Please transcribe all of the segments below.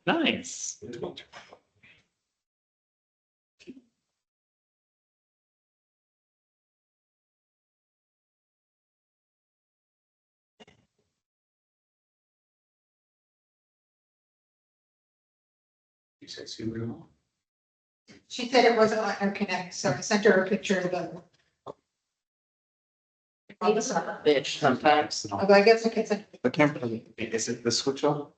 Nice. You said Sue. She said it wasn't letting her connect, so I sent her a picture of the. Bitch sometimes. Although I guess I could send. I can't really, is it the switch off?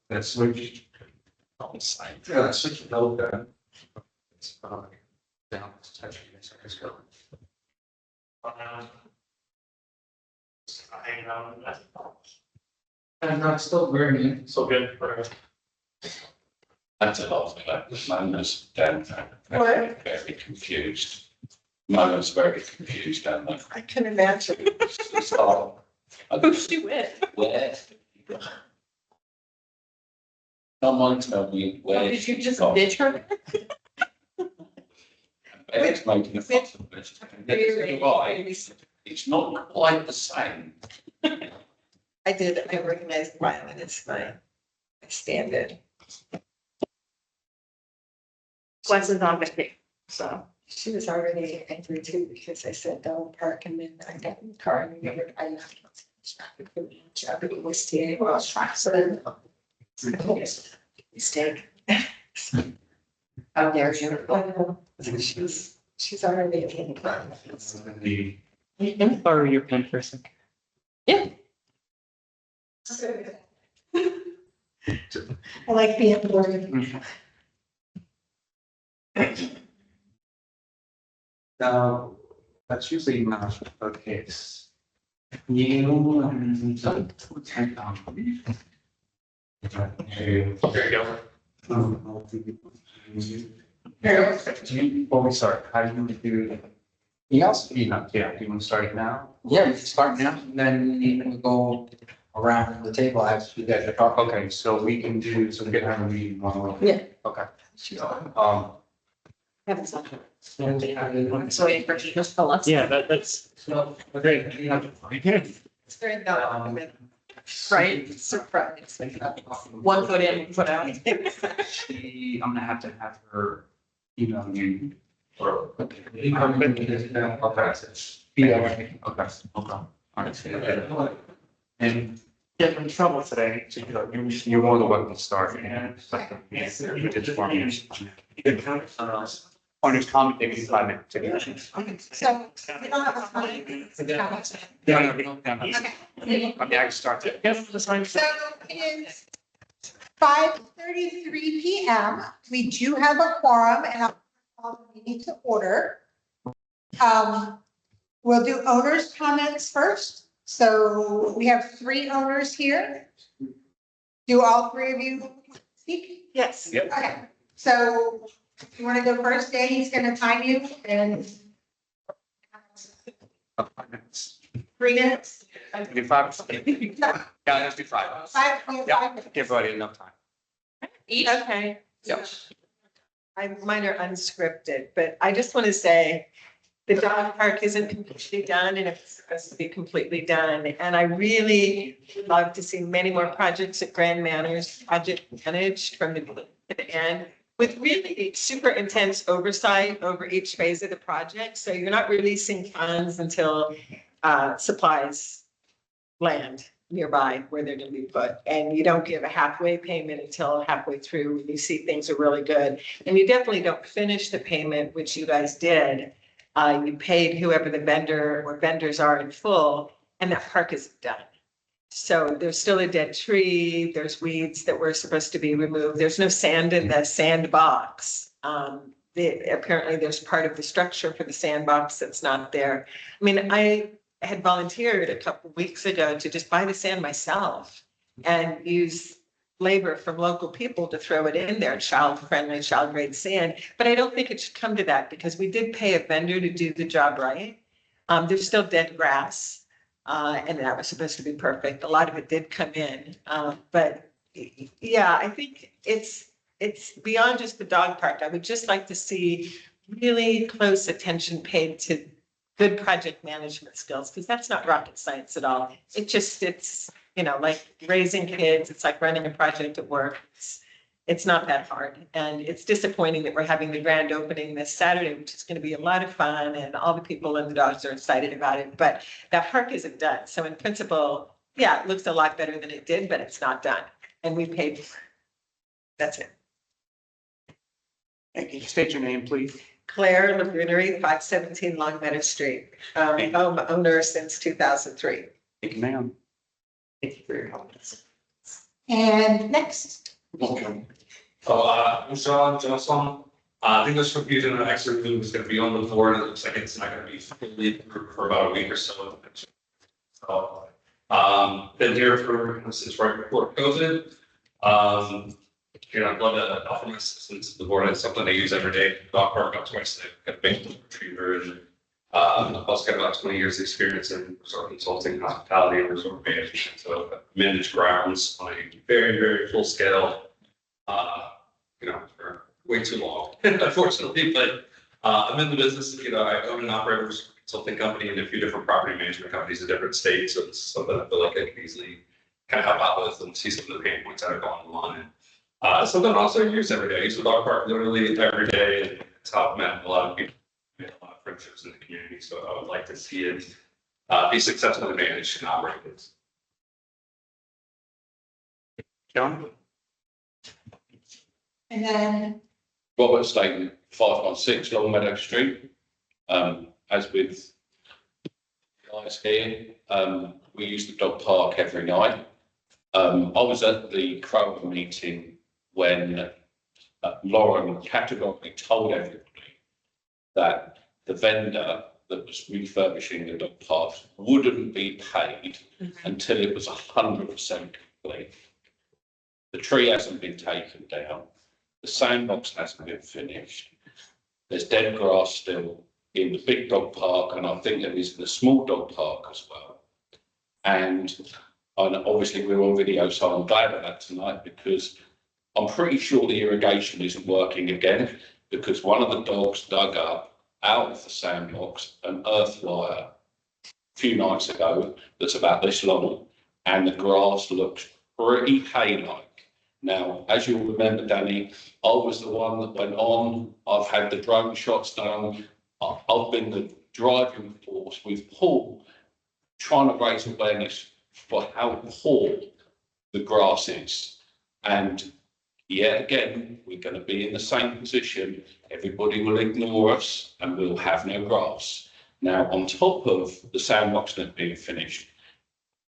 That switch. On the side. Yeah, that switch is over. It's down, it's touching, it's going. And I'm still learning. So good. That's a lot of that. Mona's down there. What? Very confused. Mona's very confused down there. I can imagine. It's hard. Who's she with? Where? Someone tell me where. Did you she's just gone. ditch her? It's making a fuss of it. That's why it's not quite the same. I did, I recognized Rylan, it's fine. I stand it. Wes is on vacation, so. She was already angry too because I said don't park and then I got in the car and remembered I left. It was staying. Well, so then. Mistake. How dare you? She's already in the car. The Let me borrow your pen for a second. I like being bored. Now, that's usually not the case. You don't take on. There you go. Before we start, how do you do? You also, you know, yeah, do you want to start now? Yeah, we can start now, and then we go around the table as you guys are talking. Okay, so we can do, so we can have a meeting one way. Yeah. Okay. Haven't said her. So waiting for you to fill us. Yeah, that's great. It's very not. Right, surprise. One foot in, one foot out. She, I'm gonna have to have her email you. Or. Okay. Yeah, okay, okay. All right. And Get in trouble today. you're more than welcome to start. And you did for me. On your comment, maybe 5 minutes. So, we don't have a time. Yeah, no, we don't have. Okay. I mean, I can start it. Get the sign. So it is 5:33 PM. We do have a quorum and I'll call the meeting to order. We'll do owners' comments first. So we have 3 owners here. Do all 3 of you speak? Yes. Yep. Okay, so if you want to go first, Dave, he's going to time you in 5 minutes. 3 minutes. Do 5? Yeah, let's do 5. 5, Yeah, give everybody enough time. Okay. Yeah. Mine are unscripted, but I just want to say the dog park isn't completely done and it's supposed to be completely done. And I really would love to see many more projects at Grand Manors, project managed from the beginning to the end with really super intense oversight over each phase of the project. So you're not releasing funds until supplies land nearby where they're going to be put. And you don't give a halfway payment until halfway through when you see things are really good. And you definitely don't finish the payment, which you guys did. You paid whoever the vendor or vendors are in full, and that park is done. So there's still a dead tree, there's weeds that were supposed to be removed, there's no sand in the sandbox. Apparently there's part of the structure for the sandbox that's not there. I mean, I had volunteered a couple weeks ago to just buy the sand myself and use labor from local people to throw it in there, child-friendly, child-grade sand. But I don't think it should come to that because we did pay a vendor to do the job right. There's still dead grass, and that was supposed to be perfect. A lot of it did come in, but yeah, I think it's it's beyond just the dog park. I would just like to see really close attention paid to good project management skills, because that's not rocket science at all. It's, you know, like raising kids, it's like running a project at work. It's not that hard. And it's disappointing that we're having the grand opening this Saturday, which is going to be a lot of fun, and all the people and the dogs are excited about it, but that park isn't done. So in principle, yeah, it looks a lot better than it did, but it's not done. And we paid for it. That's it. Thank you. State your name, please. Claire Lagunery, 517 Long Meadow Street. Home owner since 2003. Thank you, ma'am. Thank you for your comments. And next, Okay. I'm Sean Johnson. English Computer and Expert Group is gonna be on the board. It looks like it's not gonna be fully approved for about a week or so. So, been here since right before COVID. You know, I'd love to offer my assistance to the board. It's something I use every day. Dog park up twice a day. Got a big retriever and, I've also got about 20 years experience in resort consulting, hospitality and resort management. So I've managed grounds on a very, very full scale. You know, for way too long, unfortunately, but, I'm in the business, you know, I own and operate a resort consulting company and a few different property management companies in different states. So it's something I feel like I can easily kind of help out with and see some of the pain points that are going on. Something I also use every day. I use the dog park literally every day, and it's how I've met a lot of people, made a lot of friendships in the community. So I would like to see it be successfully managed and operated. John? and then, Robert Staten, 516 Long Meadow Street. As with guys here, we use the dog park every night. I was at the Crower meeting when Lauren categorically told everybody that the vendor that was refurbishing the dog park wouldn't be paid until it was 100% complete. The tree hasn't been taken down. The sandbox hasn't been finished. There's dead grass still in the big dog park, and I think there is in the small dog park as well. And obviously we're on video, so I'm glad of that tonight, because I'm pretty sure the irrigation isn't working again, because one of the dogs dug up out of the sandbox an earth wire a few nights ago that's about this long, and the grass looks pretty hay-like. Now, as you'll remember, Danny, I was the one that went on. I've had the drone shots done. I've been the driving force with Paul, trying to raise awareness for how poor the grass is. And yet again, we're going to be in the same position. Everybody will ignore us and we'll have no grass. Now, on top of the sandbox not being finished,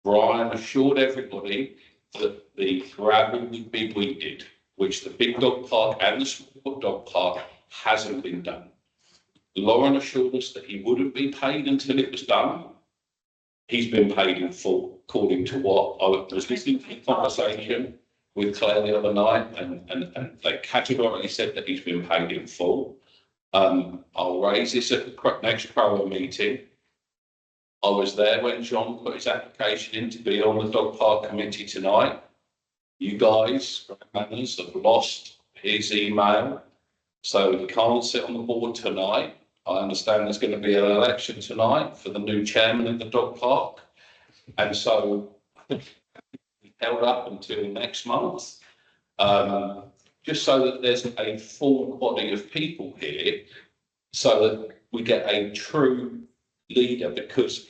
Brian assured everybody that the gravel would be weeded, which the big dog park and the small dog park hasn't been done. Lauren assured us that he wouldn't be paid until it was done. He's been paid in full, according to what I was listening to the conversation with Claire the other night, and they categorically said that he's been paid in full. I'll raise this at the next Crower meeting. I was there when John put his application in to be on the dog park committee tonight. You guys, Manners, have lost his email, so he can't sit on the board tonight. I understand there's going to be an election tonight for the new chairman of the dog park, and so held up until next month, just so that there's a full body of people here, so that we get a true leader. Because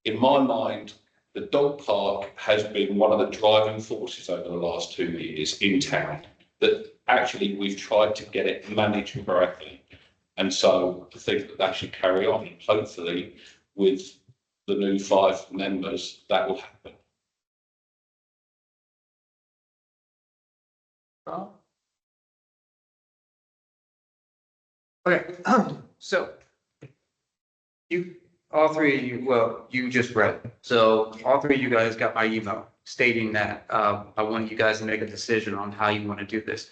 in my mind, the dog park has been one of the driving forces over the last 2 years in town, that actually we've tried to get it managed correctly. And so I think that should carry on. Hopefully with the new 5 members, that will happen. Okay, so all three of you, well, you just read it. So all three of you guys got my email stating that I want you guys to make a decision on how you want to do this.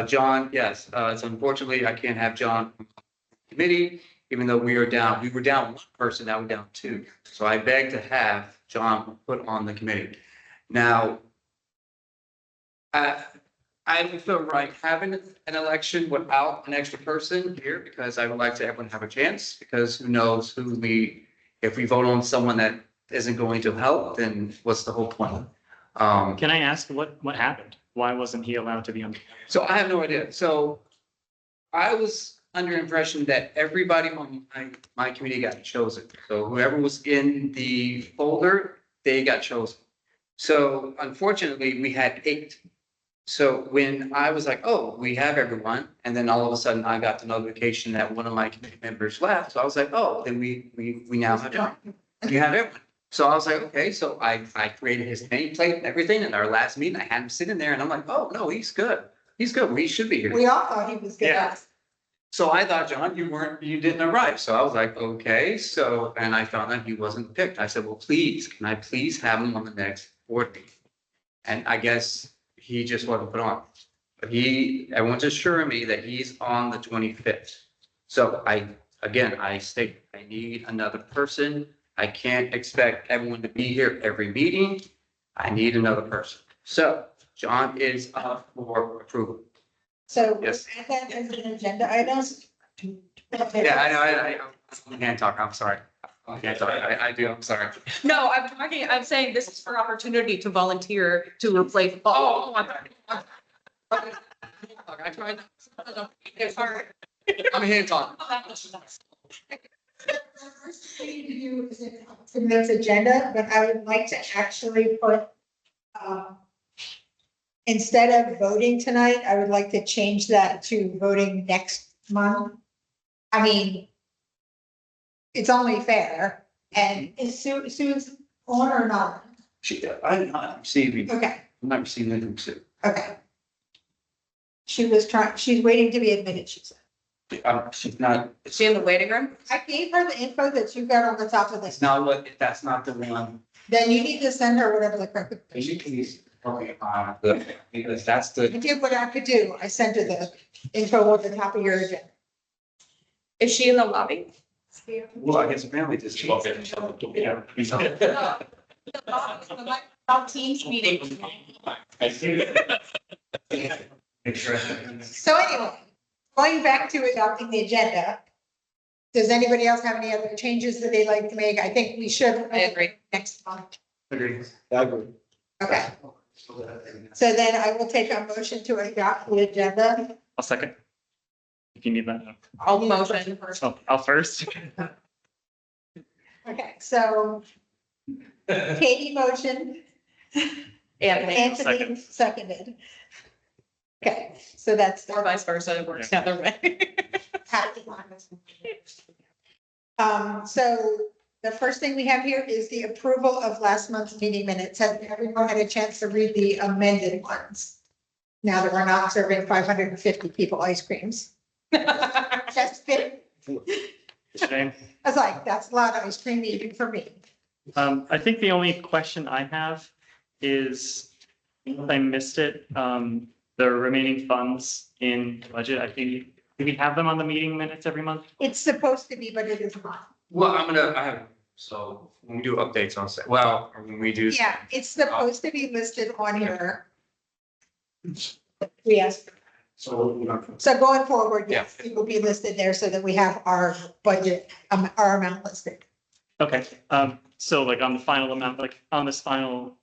John, yes, it's unfortunately I can't have John on the committee, even though we were down one person, now we're down 2. So I beg to have John put on the committee. Now, I would feel right having an election without an extra person here because I would like to everyone have a chance because who knows if we vote on someone that isn't going to help, then what's the whole point? Can I ask what happened? Why wasn't he allowed to be on? So I have no idea. So I was under impression that everybody on my committee got chosen. So whoever was in the folder, they got chosen. So unfortunately, we had 8. So when I was like, oh, we have everyone, and then all of a sudden I got the notification that one of my committee members left. So I was like, oh, then we now have John. We have everyone. So I was like, okay, so I created his nameplate and everything. In our last meeting, I had him sitting there and I'm like, oh, no, he's good. He's good. We should be here. We all thought he was good. Yeah. So I thought, John, you didn't arrive. So I was like, okay, and I found out he wasn't picked. I said, well, please, can I please have him on the next board meeting? And I guess he just wasn't put on. But everyone's assuring me that he's on the 25th. So I state, I need another person. I can't expect everyone to be here every meeting. I need another person. So John is up for approval. So Yes. add that as an agenda item. Yeah, I know, I can't talk, I'm sorry. I can't talk, I do, I'm sorry. No, I'm saying this is for opportunity to volunteer to replace. I tried, It's hard. I'm a hand talk. Tonight's agenda, but I would like to actually put, instead of voting tonight, I would like to change that to voting next month. I mean, it's only fair. And is Sue's on or not? I'm not receiving, Okay, I'm not receiving anything soon. okay. She's waiting to be admitted, she said. She's not, Is she in the waiting room? I gave her the info that you got on the top of this. that's not the one. Then you need to send her whatever the correct. She can use, because that's I the, did what I could do. I sent her the info on the top of your agenda. Is she in the lobby? well, I guess apparently this. Yeah. Teams meeting. So anyway, going back to adopting the agenda. Does anybody else have any other changes that they'd like to make? I think we should. I agree. Next month. Agree. I agree. Okay, so then I will take a motion to adopt the agenda. I'll second. If you need that. I'll motion. Oh, I'll first. Okay, so Katie motion, Anthony, Anthony seconded. Okay, so that's. or vice versa, it works the other way. So the first thing we have here is the approval of last month's meeting minutes. Has everyone had a chance to read the amended ones? Now that we're not serving 550 people ice creams. Just kidding. Shame. I was like, that's a lot of ice cream even for me. I think the only question I have is, if I missed it, the remaining funds in the budget, I think, do we have them on the meeting minutes every month? It's supposed to be, but it is not. Well, so when we do updates on, or when we do. Yeah, it's supposed to be listed on here. Yes, So, so going forward, yes, it will be listed there so that we have our budget, our amount listed. Okay, so like on the final amount, like on this final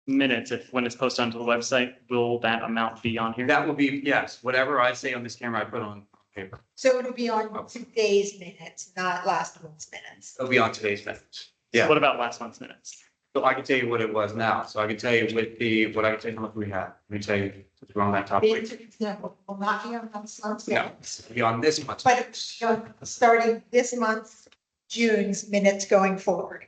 minutes, when it's posted onto the website, will that amount be on here? that will be, yes, whatever I say on this camera, I put on paper. So it'll be on today's minutes, not last month's minutes. It'll be on today's minutes. Yeah, What about last month's minutes? so I can tell you what it was now. So I can tell you what I can tell you how much we have. Let me tell you, since we're on that topic. No, will not be on last month's No, minutes, it'll be on this month. but it's starting this month, June's minutes going forward.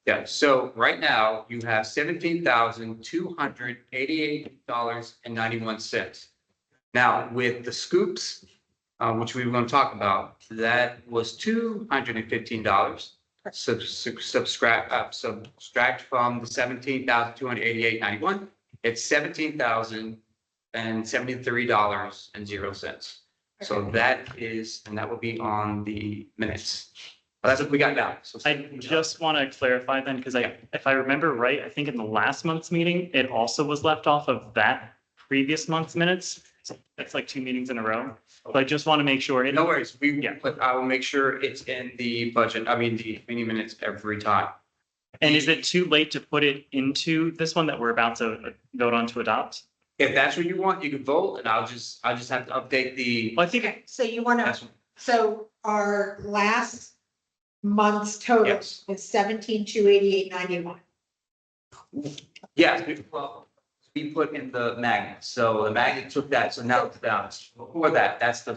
Yeah, so right now you have $17,288.91. Now with the scoops, which we were going to talk about, that was $215. Subtract from the $17,288.91, it's $17,073.00. So that is, and that will be on the minutes. Well, that's what we got now. So I just want to clarify then, because if I remember right, I think in the last month's meeting, it also was left off of that previous month's minutes. So that's like 2 meetings in a row. So I just want to make sure. No worries, Yeah. but I will make sure it's in the budget, I mean, the meeting minutes every time. And is it too late to put it into this one that we're about to vote on to adopt? If that's what you want, you can vote, and I'll just have to update the. Well, I think Okay, so you want That's to, so our last month's total Yes. is 17,288.91. Yes, we put in the magnet, so the magnet took that, so now it's down. Before that, so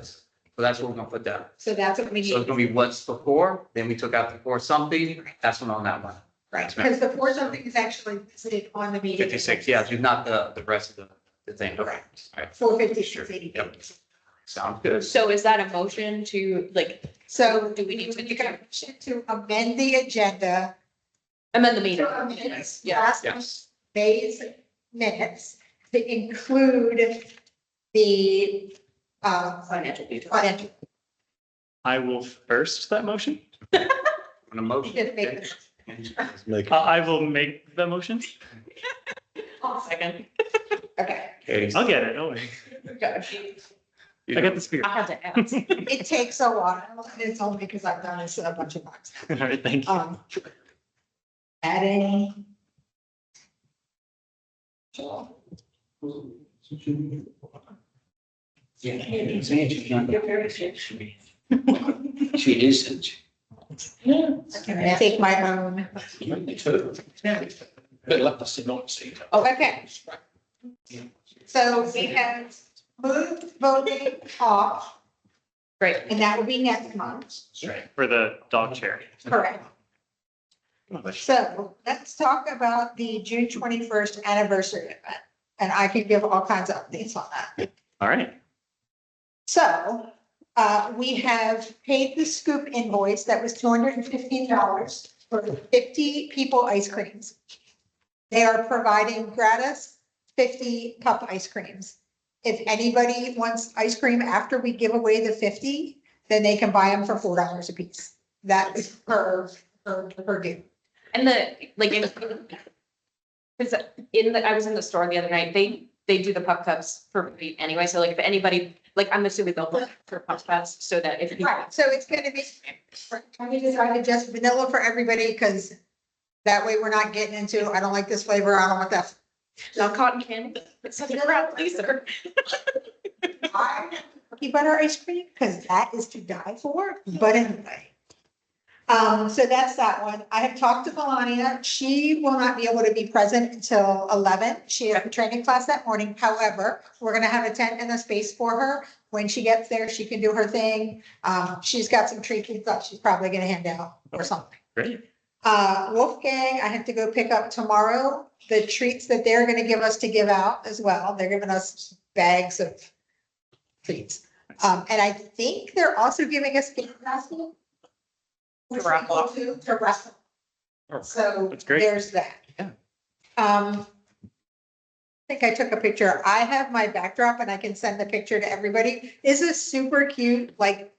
that's what we're gonna put down. So that's what we So it's need, gonna be what's before, then we took out the for something, that's one on that one. right? Because the four something is actually listed on the meeting. 56, yeah, just not the rest of the thing. Correct. All right, 456.88. Yep. sounds good. So is that a motion to like So Do we need to- make a motion to amend the agenda. amend the meeting? Minutes, Yeah. last Yes. May's minutes to include the Financial details. financial. I will first that motion. On a motion. You didn't make the- I will make the motion. Second. Okay, Okay. I'll get it. Don't worry. I got the spirit. I had to ask. it takes a while, and it's only because I've done this a bunch of times. All right, thank you. Adding. She isn't. I take my own. Bit like the synopsis. Okay. So we have moved voting off, Great. and that will be next month. For the dog chair. Correct. So let's talk about the June 21st anniversary event, and I can give all kinds of updates on that. All right. So, we have paid the Scoop invoice that was $215 for 50 people ice creams. They are providing gratis 50 cup ice creams. If anybody wants ice cream after we give away the 50, then they can buy them for $4 a piece. That is per due. And like, because I was in the store the other night, they do the pup cups for free anyway, so like if anybody, like I'm assuming they'll look for pup cups so that if. Right, so it's gonna be, we decided just vanilla for everybody, because that way we're not getting into, I don't like this flavor, I don't want that. Not cotton candy, it's such a crowd pleaser. I want cookie butter ice cream, because that is to die for, but anyway. So that's that one. I have talked to Melania. She will not be able to be present until 11. She has a training class that morning. However, we're gonna have a tent and a space for her. When she gets there, she can do her thing. She's got some treats that she's probably gonna hand out or something. Great. Wolfgang, I have to go pick up tomorrow the treats that they're gonna give us to give out as well. They're giving us bags of treats. And I think they're also giving us gift baskets. To raffle off. To raffle. Oh, So that's great. there's that. Yeah. I think I took a picture. I have my backdrop and I can send the picture to everybody. This is super cute, like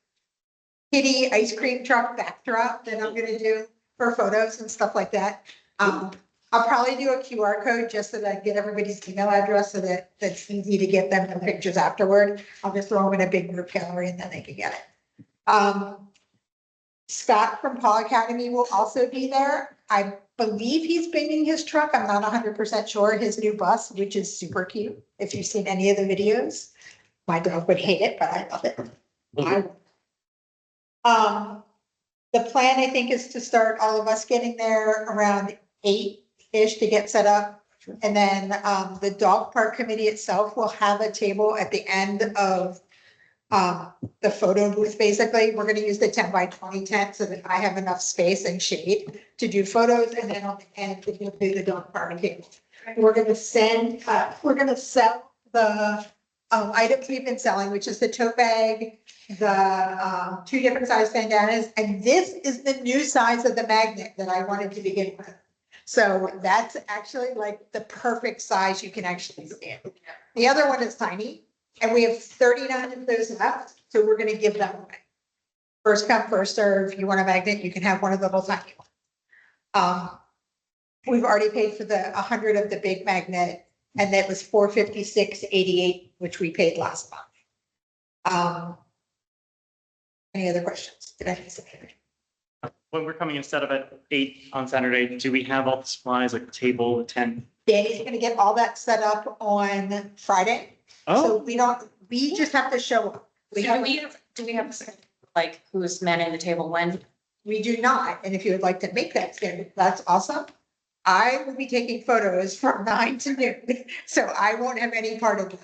kitty ice cream truck backdrop that I'm gonna do for photos and stuff like that. I'll probably do a QR code just so that I get everybody's email address so that that's easy to get them the pictures afterward. I'll just throw them in a big group gallery and then they can get it. Scott from Paul Academy will also be there. I believe he's bringing his truck. I'm not 100% sure. His new bus, which is super cute. If you've seen any of the videos, my dog would hate it, but I love it. The plan, I think, is to start all of us getting there around 8-ish to get set up. And then the dog park committee itself will have a table at the end of the photo booth. Basically, we're gonna use the 10 by 20 tent so that I have enough space and shade to do photos, and then on the end, we're gonna do the dog park table. We're gonna sell the items we've been selling, which is the tote bag, the 2 different size bandanas, and this is the new size of the magnet that I wanted to begin with. So that's actually like the perfect size you can actually stand. The other one is tiny. And we have 39 of those left, so we're gonna give them away. First come, first serve. You want a magnet, you can have one of the little tiny ones. We've already paid for 100 of the big magnet and that was $456.88, which we paid last month. Any other questions? Did I miss anything? When we're coming instead of at 8 on Saturday, do we have all the supplies like the table, the tent? Danny's gonna get all that set up on Friday. So we just have to show up. We So have, do we have like who's manning the table when? we do not, and if you would like to make that standard, that's awesome. I will be taking photos from 9 to noon, so I won't have any part of it.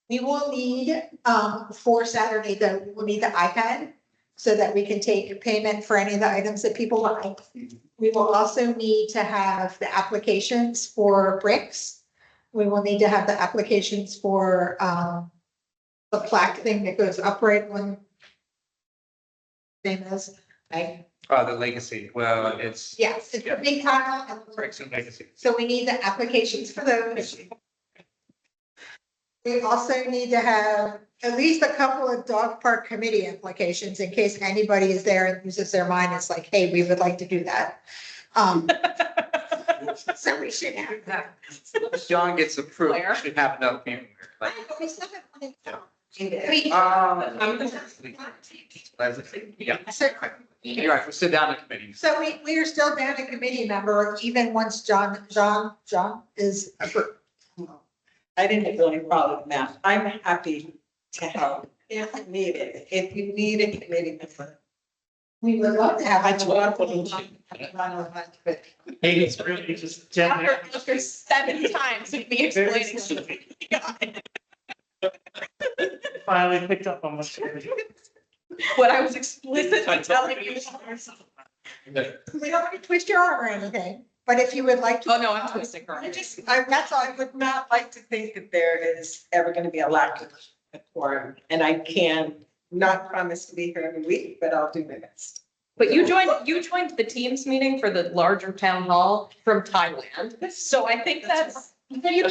We will need, for Saturday, we'll need the iPad so that we can take payment for any of the items that people want. We will also need to have the applications for bricks. We will need to have the applications for, the plaque thing that goes upright when famous, right? The legacy, well, it's. Yes, it's a big tile and the Bricks and legacy. so we need the applications for those. We also need to have at least a couple of dog park committee applications in case anybody is there and uses their mind. It's like, hey, we would like to do that. So we should have that. If John gets approved, Where? we should have enough people. Like, We still have one in town. Yeah, So you're right, we'll sit down in committee. so we are still down a committee member, even once John is approved. I didn't have any problem with that. I'm happy to help if needed. If you need a committee member. We would love to have. I just want to put it Hey, it's really just gently. After 7 times of me explaining something. Finally picked up on What I was explicitly telling you. We don't want to twist your arm or anything, but if you would like to. Oh, no, I'm twisting her. That's all. I would not like to think that there is ever going to be a lack of a quorum. And I can not promise to be here every week, but I'll do my best. But you joined the Teams meeting for the larger town hall from Thailand. So I think that's. Okay.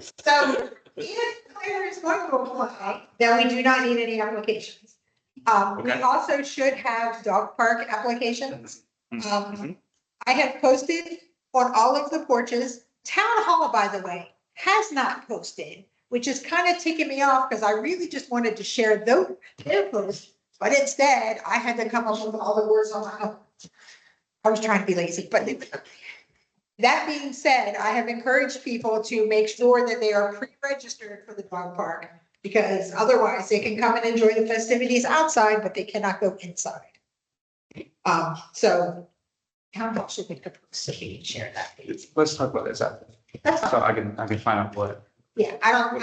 So if Claire is going to apply, then we do not need any applications. We Okay. also should have dog park applications. Mhm. I have posted on all of the porches. Town hall, by the way, has not posted, which is kind of ticking me off because I really just wanted to share their posts. But instead, I had to come up with all the words on my own. I was trying to be lazy, but that being said, I have encouraged people to make sure that they are pre-registered for the dog park. Because otherwise they can come and enjoy the festivities outside, but they cannot go inside. So town hall should make a post so we can share that. Let's talk about this after. That's So fine. I can find out what. Yeah, I don't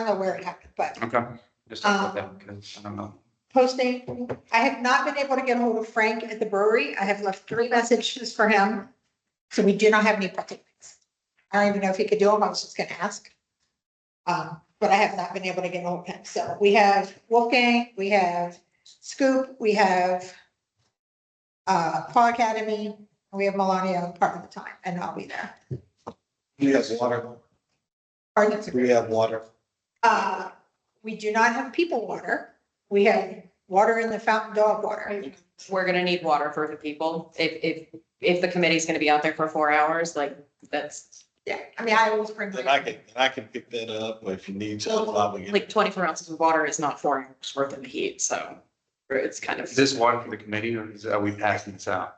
know where it happened, but Okay, just talk about that because I don't know. posting, I have not been able to get a hold of Frank at the brewery. I have left 3 messages for him. So we do not have any participants. I don't even know if he could do them. I was just gonna ask. But I have not been able to get a hold of him. So we have Wolfgang, we have Scoop, we have Paul Academy, and we have Melania part of the time, and I'll be there. We have water. Pardon? We have water. We do not have people water. We have water in the fountain dog water. We're gonna need water for the people. If the committee's gonna be out there for 4 hours, like, that's Yeah, I mean, I always bring. Then I can pick that up if you need to. like 24 ounces of water is not 4 hours worth of heat, so it's kind of. Is this one for the committee or are we passing this out?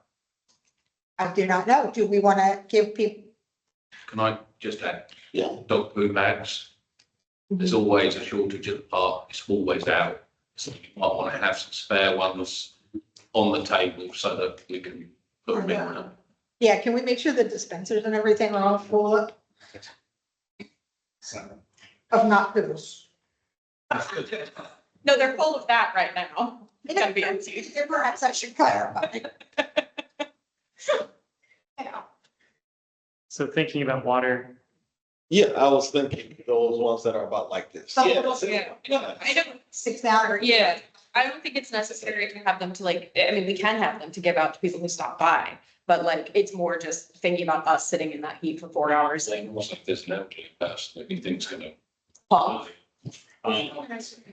I do not know. Do we want to give people? Can I just add, Yeah. dog poo bags? There's always a shortage at the park, it's always out. So you might want to have some spare ones on the table so that we can put them in them. Yeah, can we make sure the dispensers and everything are all full of not poos? No, they're full of that right now. It's gonna be empty. Perhaps I should clarify. Yeah. So thinking about water, Yeah, I was thinking those ones that are about like this. So- Yeah. I don't, 6 hours. yeah, I don't think it's necessary to have them to like, I mean, we can have them to give out to people who stop by. But like, it's more just thinking about us sitting in that heat for 4 hours. Saying, what's if there's an elderly person that you think's gonna. Paul.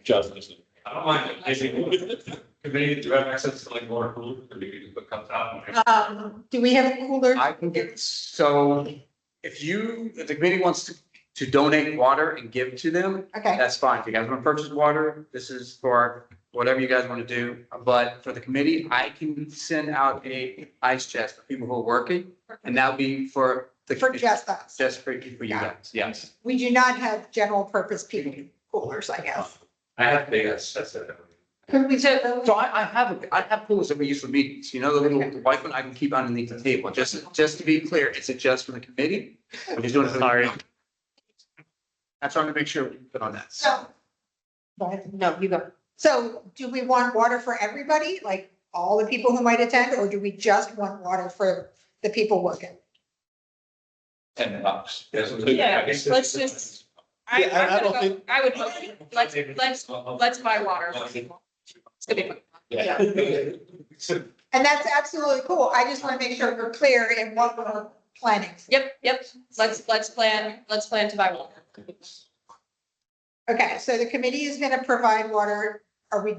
Just listen. I don't mind. committee, do you have access to like water cooler, or do you put cups out? Do we have coolers? I can get, so if the committee wants to donate water and give to them, Okay, that's fine. If you guys want to purchase water, this is for whatever you guys want to do. But for the committee, I can send out a ice chest for people who are working, and that'll be for the. for committee, just us. Just for you guys, yes. We do not have general purpose people coolers, I guess. I have big, that's it. Could we So I have coolers that we use for meetings, you know, the little white one I can keep underneath the table. Just to be clear, it's just for the committee. I'm just doing it for the. Sorry. That's trying to make sure we put on that. So. Go ahead. No, you go. So do we want water for everybody, like all the people who might attend, or do we just want water for the people working? $10. Yeah, let's just- I don't think- I would, let's buy water for people. It's gonna be fun. Yeah. And that's absolutely cool. I just want to make sure we're clear in what we're planning. Yep, let's plan to buy water. Okay, so the committee is going to provide water. Are we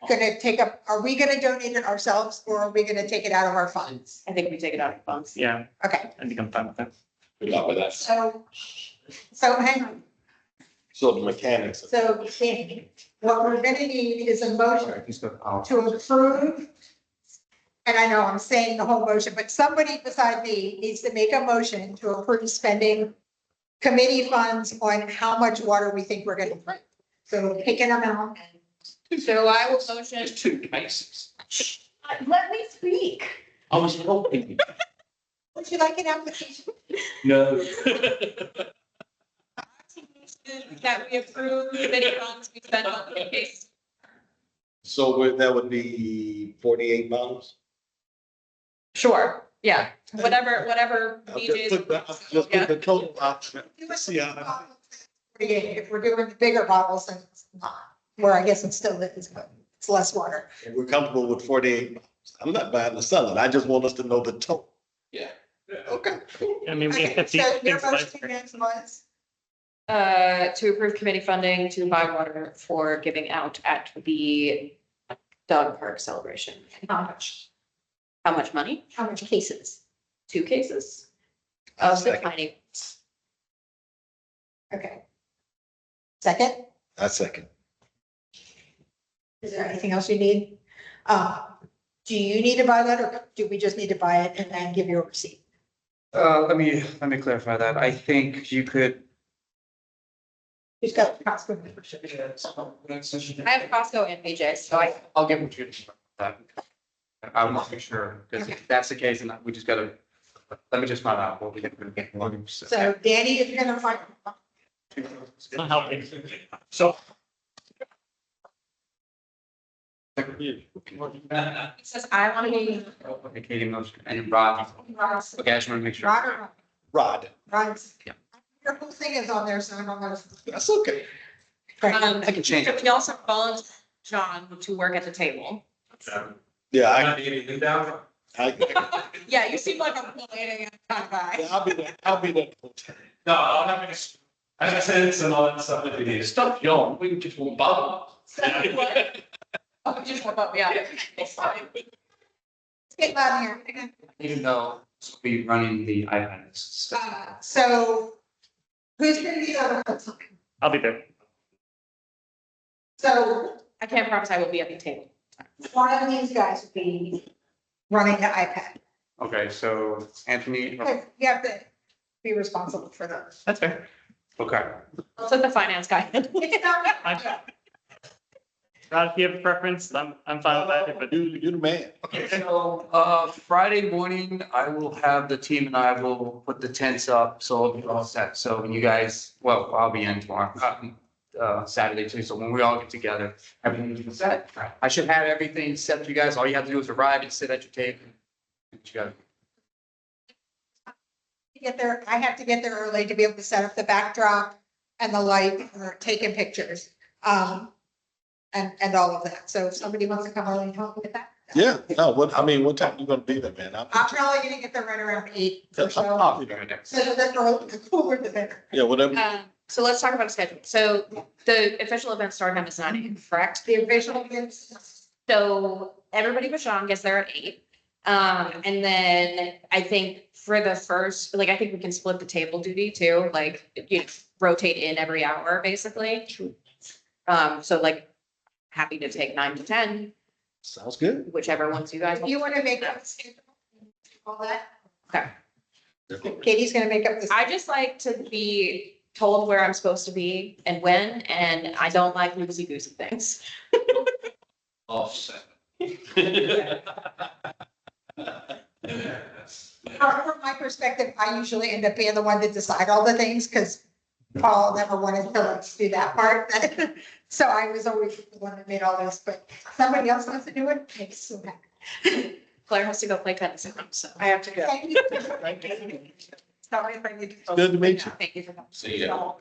going to are we going to donate it ourselves, or are we going to take it out of our funds? I think we take it out of funds. Yeah, Okay, I think I'm fine with that. Good luck with that. so hang on. So the mechanics. So Sandy, what we're going to need is a motion He's got power. to approve. And I know I'm saying the whole motion, but somebody beside me needs to make a motion to approve spending committee funds on how much water we think we're going to drink. So pick an amount. So I will motion, There's 2 cases. let me speak. I was hoping. Would you like an application? No. That we approve committee funds we spend on the case. So that would be 48 bottles? Sure, yeah, whatever Just put BJ's. just put the total option. Yeah. If we're doing the bigger bottles, then it's not, where I guess it still is, but it's less water. We're comfortable with 48 bottles. I'm not buying the selling. I just want us to know the total. Yeah. Okay. I mean, we Okay, have so your motion again was, To approve committee funding to buy water for giving out at the dog park celebration. how much? How much money? How much cases? 2 cases of the Second. tiny. Okay. Second, I second. is there anything else you need? Do you need to buy that, or do we just need to buy it and then give you a receipt? Let me clarify that. I think you could. Who's got Costco membership? I have Costco and BJ's, so I'll give them to you. I want to make sure, because if that's the case, then we just gotta, let me just find out what we can. So Danny is gonna find. It's not helping. So. it says I want to be. Okay, Katie motion and Rod. Okay, I just want to make sure. Rod. Rod's. Yeah. Your whole thing is on there, so I don't know. That's okay. I can change it. We also volunteer John to work at the table. Yeah, I not need anything down. Yeah, you seem like a bullying kind of guy. I'll be there. I'll be there. No, I'll have any, as I said, it's and all that stuff that we need. Stop, John. We just want bubble. Oh, just one up, yeah. It's fine. Let's get loud here. Even though this will be running the iPads. So who's gonna be the other person? I'll be there. So I can't promise I will be at the table. one of these guys would be running the iPad. Okay, so Anthony, Because you have to be responsible for those. That's fair. okay. I'll let the finance guy. It's not. Rod, if you have a preference, I'm fine with that, but You the man. Okay, so, Friday morning, I will have the team and I will put the tents up, so it'll be all set. So when you guys, well, I'll be in tomorrow, Saturday too. So when we all get together, everything will be set. I should have everything set for you guys. All you have to do is arrive and sit at your table. You guys- Get there, I have to get there early to be able to set up the backdrop and the light for taking pictures. And all of that. So if somebody wants to come early and help with that. Yeah, no, what time you gonna be there, man? I'm probably gonna get there right around 8 or so. I'll be there next. So the early, the cooler the better. Yeah, whatever. So let's talk about a schedule. So the official event start time is 9 AM, correct? The official is So everybody but Sean gets there at 8. And then I think for the first, like, I think we can split the table duty too, like, you know, rotate in every hour, basically. So like, happy to take 9 to 10, Sounds good. whichever ones you guys. If you want to make up the schedule, all that, Okay. Katie's gonna make up the. I just like to be told where I'm supposed to be and when, and I don't like loosey goosey things. Offset. From my perspective, I usually end up being the one to decide all the things, because Paul never wanted to let us do that part. So I was always the one that made all this, but somebody else wants to do it, makes so happy. Claire has to go play tennis, so. I have to go. Thank you. Tell me if I need to. Good to meet you. Thank you for coming. See ya.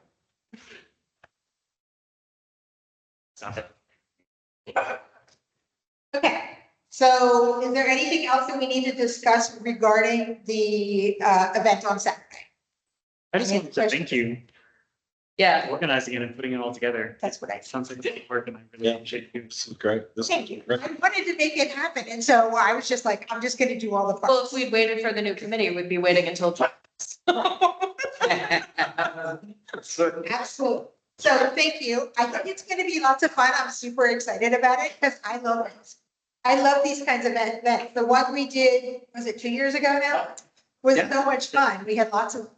Okay, so is there anything else that we need to discuss regarding the event on Saturday? I just wanted to thank you Yeah, for organizing it and putting it all together. That's what I. Sounds like good work and I really Yeah. appreciate you. This is great. This is Thank you. great. I wanted to make it happen, and so I was just like, I'm just gonna do all the well, if parts. we'd waited for the new committee, we'd be waiting until. Absolutely. So thank you. I think it's gonna be lots of fun. I'm super excited about it because I love it. I love these kinds of events. The one we did, was it 2 years ago now? Was Yeah. so much fun. We had lots of,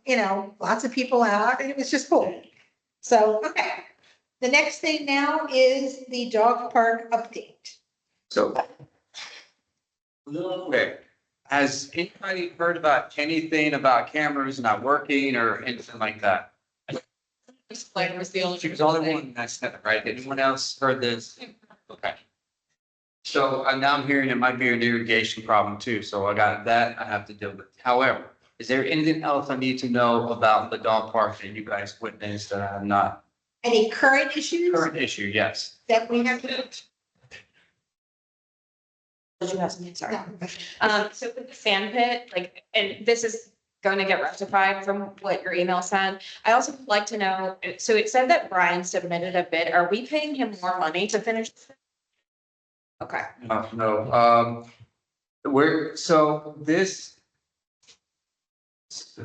lots of people out and it was just cool. So, okay. The next thing now is the dog park update. So. Okay, has anybody heard about anything about cameras not working or anything like that? Claire was the only. She was the only one that said it, right? Anyone else heard this? Okay. So now I'm hearing it might be an irrigation problem too, so I got that I have to deal with. However, is there anything else I need to know about the dog park that you guys witnessed that I have not? Any current issues Current issue, yes. that we have to? Did you have something? Sorry. So with the sand pit, like, and this is going to get rectified from what your email said. I also would like to know, so it said that Brian submitted a bid. Are we paying him more money to finish? Okay, No,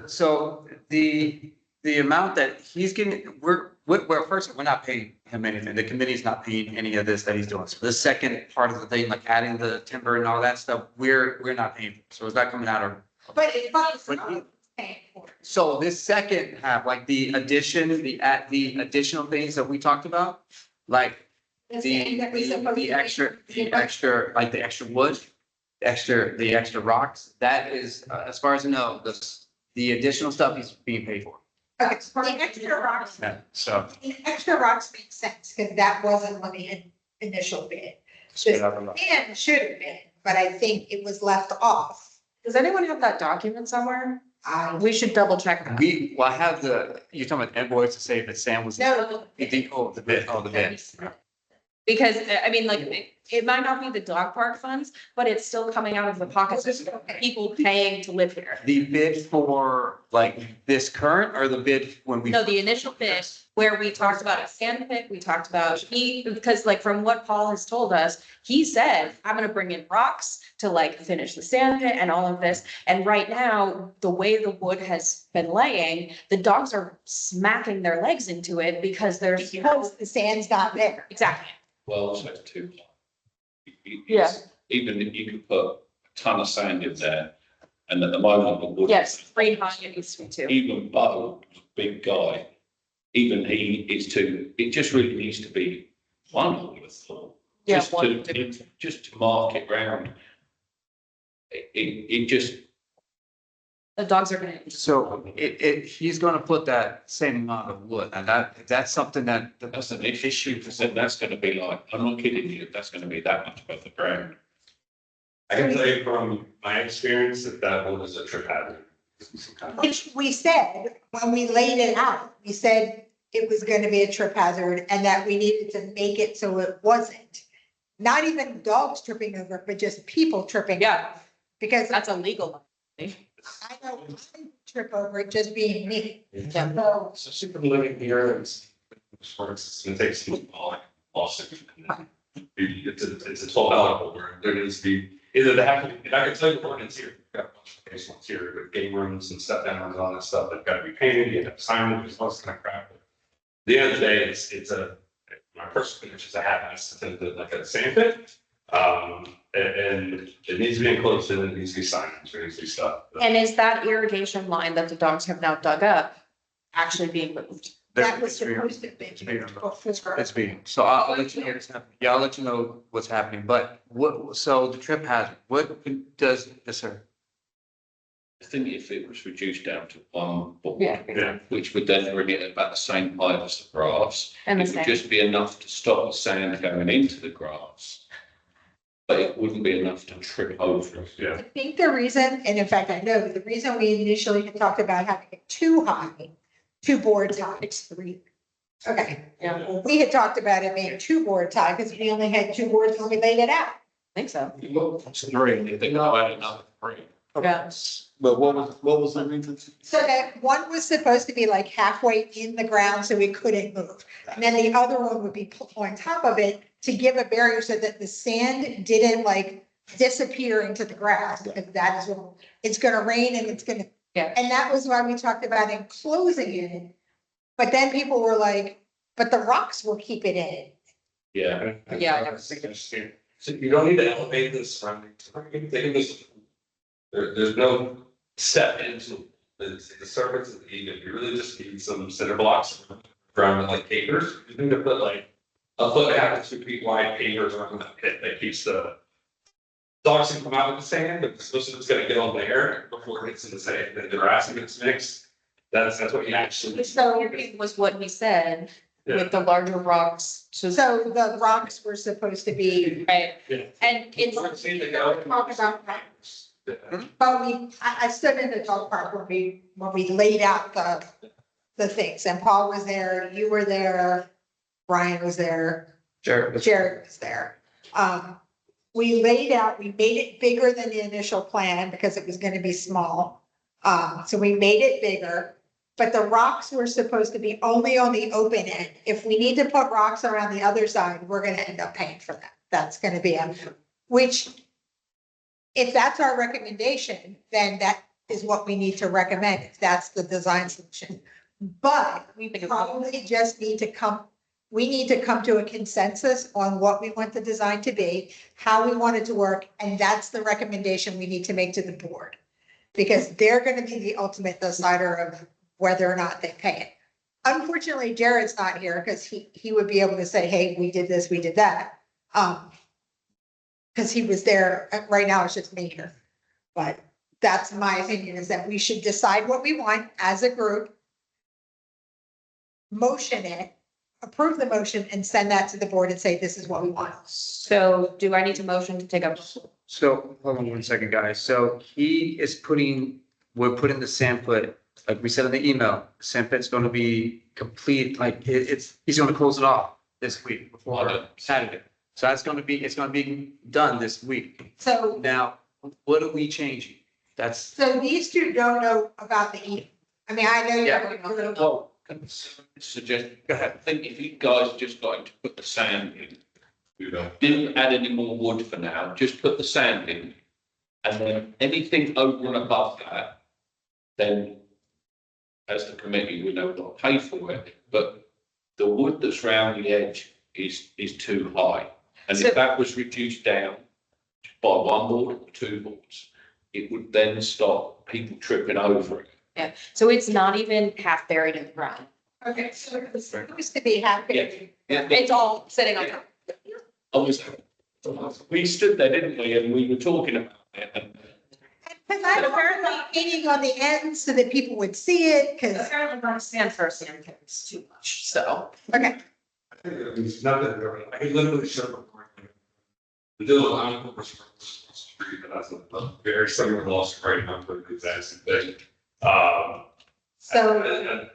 so the amount that he's getting, well, first, we're not paying him anything. The committee's not paying any of this that he's doing. So the second part of the thing, like adding the timber and all that stuff, we're not paying. So is that coming out of? But it's fun. But So this second half, like the addition, the additional things that we talked about, like the extra, like the extra wood, the extra rocks, that is, as far as I know, the additional stuff is being paid for. Okay, so the extra rocks, Yeah, so. the extra rocks make sense, because that wasn't on the initial bid. And should have been, but I think it was left off. does anyone have that document somewhere? We should double check that. Well, I have you're talking about invoice to say that Sam was. No. You think, the bid, the bid. Because, I mean, like, it might not be the dog park funds, but it's still coming out of the pockets of people paying to live here. The bid for like this current or the bid when we? No, the initial bid where we talked about a sand pit, we talked about, because like from what Paul has told us, he said, I'm gonna bring in rocks to like finish the sand pit and all of this. And right now, the way the wood has been laying, the dogs are smacking their legs into it because there's. Because the sand's not there. Exactly. Well, also too. Yeah. Even if you could put a ton of sand in there, and at the moment the wood. Yes, free high it needs to be too. Even Bo, big guy, even he is too, it just really needs to be one, I would have thought. Yeah, Just one. just to mark it round. It just, The dogs are gonna. So he's gonna put that same amount of wood and that's something that. that's an issue, because then that's gonna be like, I'm not kidding you, that's gonna be that much above the ground. I can tell you from my experience that one is a trip hazard. Which we said, when we laid it out, we said it was gonna be a trip hazard and that we needed to make it so it wasn't. Not even dogs tripping over, but just people tripping. Yeah, Because that's illegal. I know I trip over it just being me. Yeah. So, So super living here is, it's gonna take some lawsuit. It's a $12 quote where there needs to be, either they have to, and I can tell you the ordinance here, we've got a bunch of case ones here, with game rooms and step down and all that stuff, they've got to be painted, you have to sign them, it's all kind of crap. At the end of the day, my personal finish is a hat, it's like a sand pit. And it needs to be enclosed and it needs to be signed, there needs to be stuff. And is that irrigation line that the dogs have now dug up actually being moved? That was It's being- supposed to have been it's being- before. It's being, so I'll let you know what's happening. Yeah, I'll let you know what's happening, but what, so the trip hazard, what does, yes, sir? I think if it was reduced down to one board, Yeah. which would then bring it about the same height as the grass, And the it would same. just be enough to stop the sand going into the grass. But it wouldn't be enough to trip over it. Yeah. I think the reason, and in fact, I know the reason we initially had talked about having it too high, 2 boards high. It's 3. Okay. Yeah. Well, we had talked about it being 2 boards high because we only had 2 boards when we laid it out. I think so. Three, they go out another three. Yeah. But what was the reason? So that one was supposed to be like halfway in the ground so we couldn't move. And then the other one would be put on top of it to give a barrier so that the sand didn't like disappear into the grass. Because that is what, it's gonna rain and it's gonna. Yeah. And that was why we talked about enclosing it. But then people were like, but the rocks will keep it in. Yeah. Yeah. So you don't need to elevate this surrounding. Think of this. There's no step into the surface of the even. You really just need some cinder blocks around it, like pavers. You need to put like a 1.5 to 2 feet wide pavers around that pit that keeps the dogs can come out with the sand, but the solution's gonna get on there before it gets in the sand, then the grass gets mixed. That's what you actually. So was what he said with the larger rocks to. So the rocks were supposed to be. Right, Yeah. and it's. Talk about rocks. But I stood in the dog park when we laid out the things and Paul was there, you were there, Brian was there, Sure. Jared was there. We laid out, we made it bigger than the initial plan because it was gonna be small. So we made it bigger, but the rocks were supposed to be only on the open end. If we need to put rocks around the other side, we're gonna end up paying for that. That's gonna be which if that's our recommendation, then that is what we need to recommend, if that's the design solution. But we probably just need to we need to come to a consensus on what we want the design to be, how we want it to work, and that's the recommendation we need to make to the board. Because they're gonna be the ultimate decider of whether or not they pay it. Unfortunately, Jared's not here because he would be able to say, hey, we did this, we did that. Because he was there, right now it's just me here. But that's my opinion, is that we should decide what we want as a group. Motion it, approve the motion and send that to the board and say, this is what we want. So do I need to motion to take up? So, hold on 1 second, guys. So we're putting the sand pit, like we said in the email, the sand pit's gonna be complete, like he's gonna close it off this week before Saturday. So it's gonna be done this week. So, Now, what are we changing? That's, so these two don't know about the eating. I mean, I know you're. Well, can I suggest, go ahead. I think if you guys just got to put the sand in, didn't add any more wood for now, just put the sand in. And then anything over and above that, then as the committee, we know we'll not pay for it, but the wood that's round the edge is too high. And So- if that was reduced down by 1 board or 2 boards, it would then stop people tripping over it. Yeah, so it's not even half buried in the ground. Okay, so it's supposed to be happy. Yeah. It's all sitting on top. We stood there, didn't we, and we were talking about it, and Because I apparently eating on the end so that people would see it, because, Apparently not stand for a sand pit, it's too much, so. okay. It's not that, I can literally show. The deal on the street, but that's a very similar loss right now for the exact same thing. So,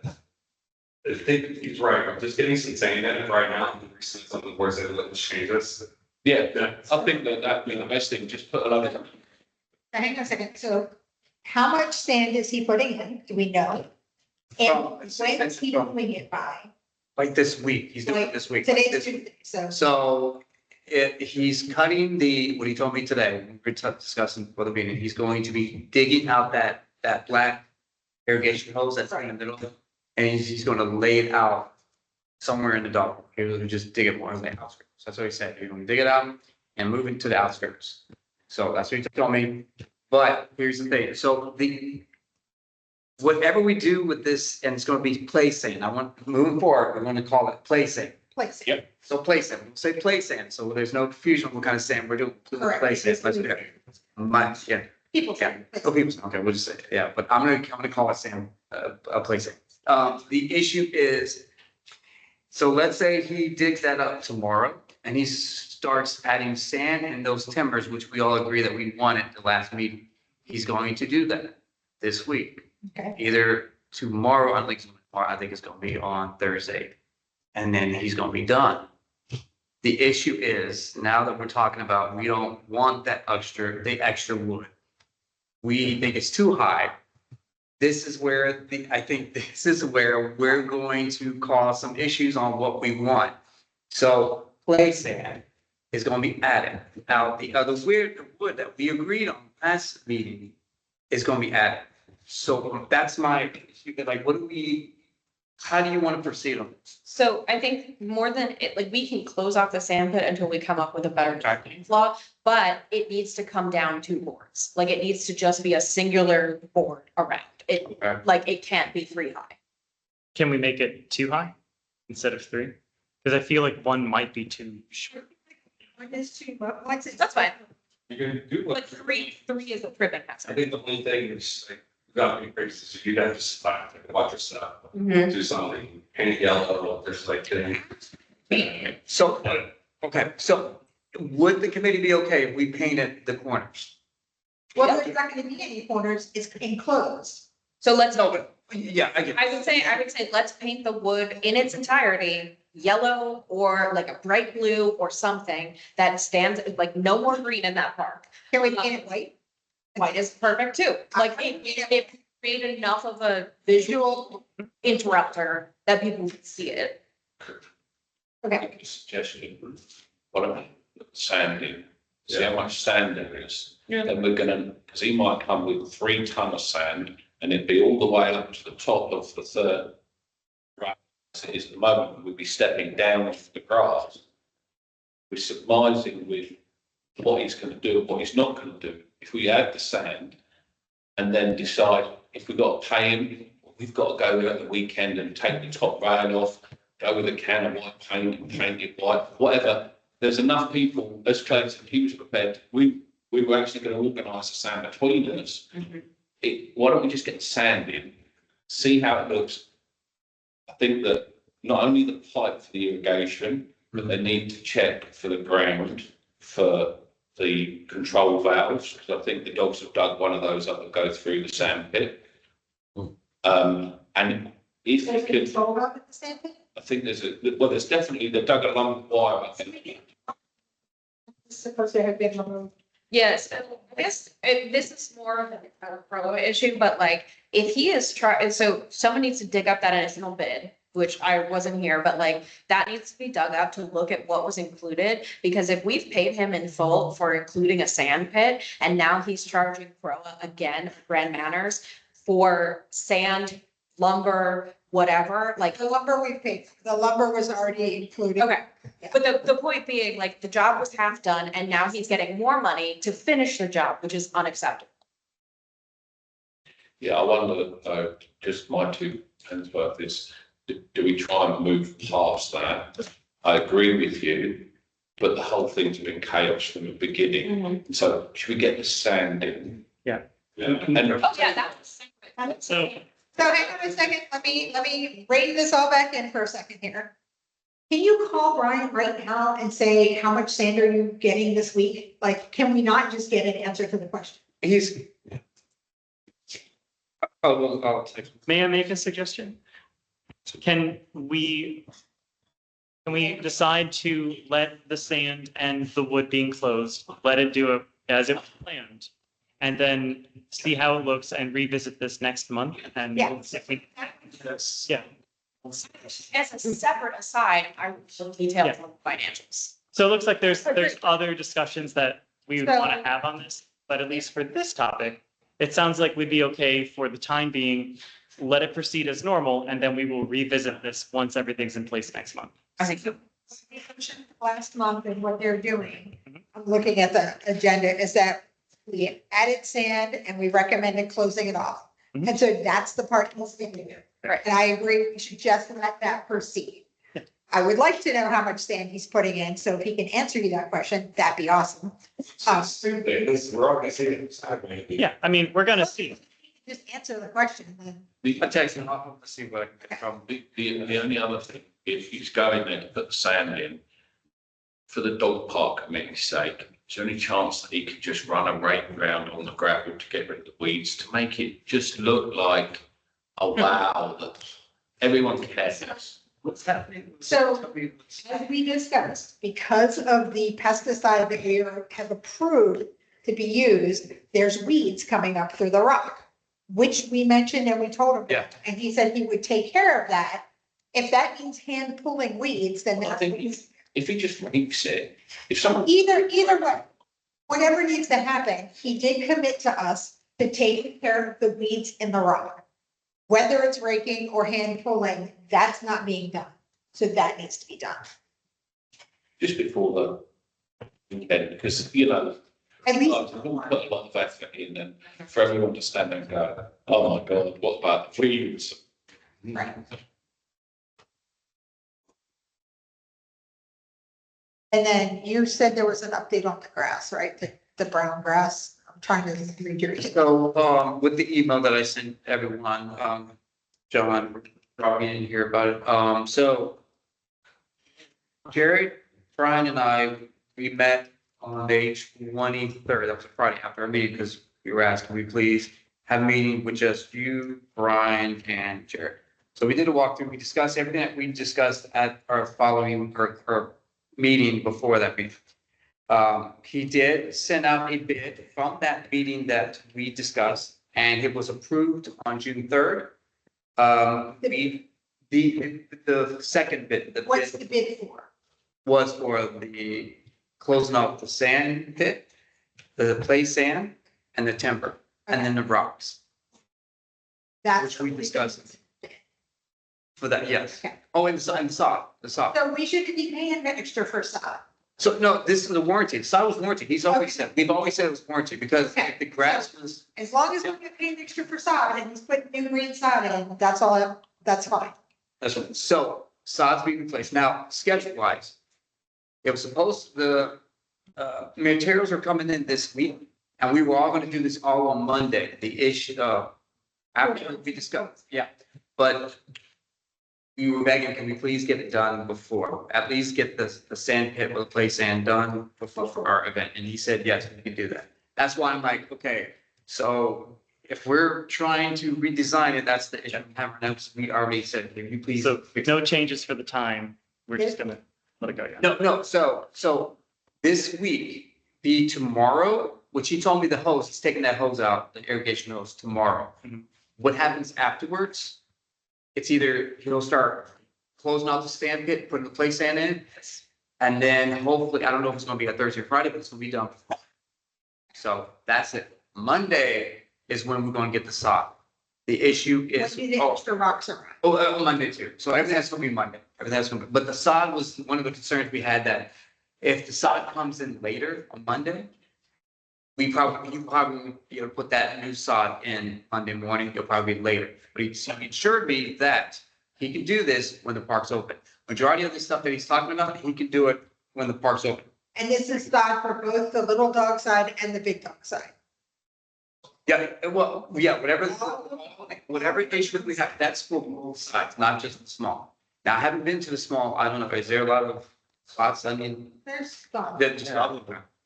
I think he's right, I'm just getting some sand in it right now, and recently some of the boards that let us change this. yeah, I think that'd be the best thing, just put a load of. hang on a second, so how much sand is he putting in? Do we know? And when is he doing it by? Like this week, he's doing it this week. Today's This- Tuesday, so. So He's cutting what he told me today, we were discussing before the meeting, he's going to be digging out that black irrigation hose that's in the middle. And he's gonna lay it out somewhere in the dog. He's gonna just dig it more in the outskirts. That's what he said. He's gonna dig it out and move it to the outskirts. So that's what he told me. But here's the thing. So whatever we do with this, and it's gonna be place sand. Moving forward, we're gonna call it place sand. Place. Yep. So place sand, we'll say place sand. So there's no confusion on what kind of sand we're doing. Correct. Place sand. Let's do it. Yeah. People. Yeah. Oh, people, okay, we'll just say, it. Yeah, but I'm gonna call it sand, a place sand. The issue is, so let's say he digs that up tomorrow and he starts adding sand in those timbers, which we all agree that we want at the last meeting. He's going to do that this week, Okay. either tomorrow, I think it's gonna be on Thursday. And then he's gonna be done. The issue is, now that we're talking about, we don't want the extra wood. We think it's too high. This is where I think this is where we're going to cause some issues on what we want. So clay sand is gonna be added. Now, the other wood that we agreed on last meeting is gonna be added. So that's my, like, how do you want to proceed on this? So I think more than it, like, we can close off the sand pit until we come up with a better drainage law, but it needs to come down to boards. Like, it needs to just be a singular board around it. Okay. Like, it can't be 3 high. Can we make it 2 high instead of 3? Because I feel like 1 might be too short. What is too, what's it? That's fine. You can do what. But three is a tripping I hazard. think the only thing is like, you gotta be crazy, so you gotta just watch your stuff, Mhm. do something, paint it yellow, there's like, So, okay, so would the committee be okay if we painted the corners? Well, there's not gonna be any corners, it's enclosed. So let's, No, but, yeah, I get. I would say let's paint the wood in its entirety yellow or like a bright blue or something that stands, like, no more green in that park. Can we paint it white? White is perfect too. Like, it create enough of a visual interrupter that people can see it. Okay, Make a suggestion, what about sanding? See how much sand there is? Yeah. Then we're gonna, because he might come with 3 ton of sand and it'd be all the way up to the top of the third. Right, as it is at the moment, we'd be stepping down off the grass. We're surmising with what he's gonna do and what he's not gonna do. If we add the sand and then decide if we've got to pay him, we've got to go there at the weekend and take the top rail off, go with a can of white paint and paint it white, whatever. There's enough people, as Claire said, he was prepared. We were actually going to organise a sand between us. Why don't we just get the sand in, see how it looks? I think that not only the pipe for the irrigation, but they need to check for the ground, for the control valves, because I think the dogs have dug one of those up that go through the sand pit. And if there's you a could, control up at the sand pit? I think there's definitely, they dug a lump of wire up there. It's supposed to have been removed. Yes, I guess this is more of a pro issue, but like, if he is trying, so someone needs to dig up that initial bid, which I wasn't here, but like, that needs to be dug up to look at what was included. Because if we've paid him in full for including a sand pit, and now he's charging Proa again, Grand Manners, for sand, lumber, whatever, like, The lumber we paid, the lumber was already included. okay. But the point being, like, the job was half done and now he's getting more money to finish the job, which is unacceptable. Yeah, I wonder, just my 2 pence worth is, do we try and move past that? I agree with you, but the whole thing's been chaos from the beginning. So should we get the sand in? Yeah. And Oh, yeah, that was separate. So So hang on a second, let me rein this all back in for a second here. Can you call Brian right now and say, how much sand are you getting this week? Like, can we not just get an answer to the question? He's. I'll text. may I make a suggestion? Can we decide to let the sand and the wood being closed, let it do it as it was planned? And then see how it looks and revisit this next month and Yeah. we'll see if we, yeah. As a separate aside, I will details on the financials. So it looks like there's other discussions that we would So- want to have on this, but at least for this topic, it sounds like we'd be okay for the time being, let it proceed as normal, and then we will revisit this once everything's in place next month. I think so. Last month and what they're doing, Mhm. I'm looking at the agenda, is that we added sand and we recommended closing it off. Mhm. And so that's the part he's going to do. Right. And I agree, we should just let that proceed. I would like to know how much sand he's putting in, so if he can answer you that question, that'd be awesome. We're all gonna see it. Yeah, I mean, we're gonna see. Just answer the question, then. I text him, I'll see what I can get from. The only other thing, if he's going there to put the sand in, for the dog park committee's sake, is there any chance that he could just run a rake round on the gravel to get rid of the weeds, to make it just look like, oh wow, that everyone cares? What's happening? So- As we discussed, because of the pesticide that we have approved to be used, there's weeds coming up through the rock, which we mentioned and we told him. Yeah. And he said he would take care of that. If that means hand pulling weeds, then I that's think what he's, if he just rakes it, if someone, either way, whatever needs to happen, he did commit to us to take care of the weeds in the rock. Whether it's raking or hand pulling, that's not being done. So that needs to be done. just before the weekend, because, you know, At least. I've put a lot of effort in, and for everyone to stand there and go, oh my God, what about the weeds? Right. And then you said there was an update on the grass, right? The brown grass. I'm trying to read your. So, with the email that I sent everyone, John, probably didn't hear about it. So Jared, Brian and I, we met on May 23rd. That was a Friday after our meeting, because we were asked, can we please have a meeting with just you, Brian, and Jared? So we did a walkthrough. We discussed everything that we discussed at our following, our meeting before that meeting. He did send out a bid from that meeting that we discussed, and it was approved on June 3rd. The second bid, the What's bid the bid for? was for the closing off the sand pit, the clay sand, and the timber, and then the rocks That's. which we discussed. for that, yes. Okay. Oh, and the sod. So we shouldn't be paying extra for sod. So no, this is a warranty. Sod was warranty. We've always said it was warranty, because Okay. if the grass was, As long as we're not paying extra for sod and he's putting new green sod in, that's all, that's fine. that's what, so sod's being replaced. Now, schedule wise, it was supposed, the materials are coming in this week, and we were all gonna do this all on Monday, the issue, after we discussed, yeah. But we were begging, can we please get it done before, at least get the sand pit with the clay sand done before our event? And he said, yes, we can do that. That's why I'm like, okay, so if we're trying to redesign it, that's the issue. We already said, can you please? So no changes for the time. We're just gonna let it go, yeah. No, so this week, be tomorrow, which he told me the hose, he's taking that hose out, the irrigation hose tomorrow. Mhm. What happens afterwards? It's either he'll start closing out the sand pit, putting the clay sand in, and then hopefully, I don't know if it's gonna be a Thursday or Friday, but it's gonna be done. So that's it. Monday is when we're gonna get the sod. The issue What is, do the oh, extra rocks around? Monday too. So everything has to be Monday. Everything has to be, but the sod was one of the concerns we had, that if the sod comes in later on Monday, you probably be able to put that new sod in Monday morning. It'll probably be later. But he assured me that he can do this when the park's open. Majority of the stuff that he's talking about, he can do it when the park's open. And this is sod for both the little dog side and the big dog side. Yeah, well, yeah, whatever issue we have, that's for both sides, not just the small. Now, I haven't been to the small. I don't know, is there a lot of spots? I mean, There's sod. that just.